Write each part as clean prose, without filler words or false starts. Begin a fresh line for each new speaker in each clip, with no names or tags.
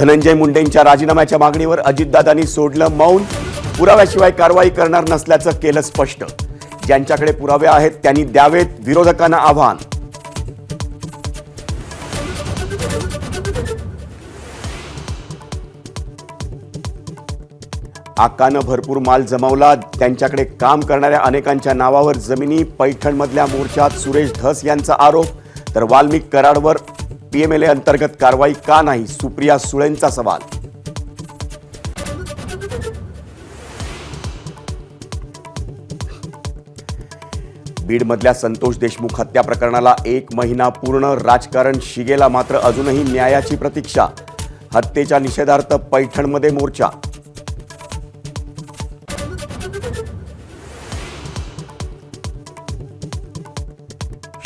धनंजय मुंडेंच्या राजीनाम्याच्या मागणीवर अजितदादांनी सोडलं मौन. पुराव्याशिवाय कारवाई करणार नसल्याचं केलं स्पष्ट. ज्यांच्याकडे पुरावे आहेत त्यांनी द्यावेत, विरोधकांना आव्हान. आकानं भरपूर माल जमवला. त्यांच्याकडे काम करणाऱ्या अनेकांच्या नावावर जमिनी. पैठणमधल्या मोर्चात सुरेश धस यांचा आरोप. तर वाल्मिक कराडवर पीएमएलए अंतर्गत कारवाई का नाही, सुप्रिया सुळेंचा सवाल. बीडमधल्या संतोष देशमुख हत्या प्रकरणाला 1 महिना पूर्ण. राजकारण शिगेला मात्र अजूनही न्यायाची प्रतीक्षा. हत्येच्या निषेधार्थ पैठणमध्ये मोर्चा.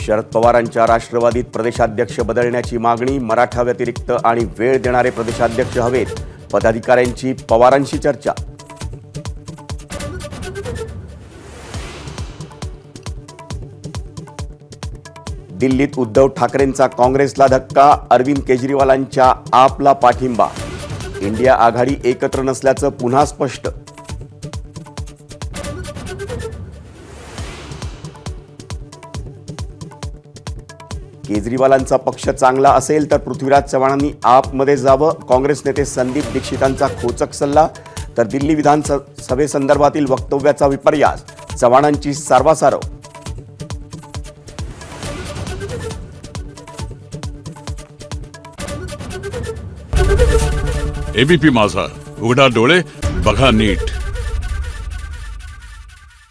शरद पवारांच्या राष्ट्रवादीत प्रदेशाध्यक्ष बदलण्याची मागणी. मराठा व्यतिरिक्त आणि वेळ देणारे प्रदेशाध्यक्ष हवेत. पदाधिकाऱ्यांची पवारांशी चर्चा. दिल्लीत उद्धव ठाकरेंचा काँग्रेसला धक्का. अरविंद केजरीवालांच्या आपला पाठिंबा. इंडिया आघाडी एकत्र नसल्याचं पुन्हा स्पष्ट. केजरीवालांचा पक्ष चांगला असेल तर पृथ्वीराज चव्हाणांनी आपमध्ये जावं. काँग्रेस नेते संदीप दीक्षितांचा खोचक सल्ला. तर दिल्ली विधानसभेसंदर्भातील वक्तव्याचा विपर्यास. चव्हाणांची सारवासारव.
एबीपी माझा, उघडा डोळे बघा नीट.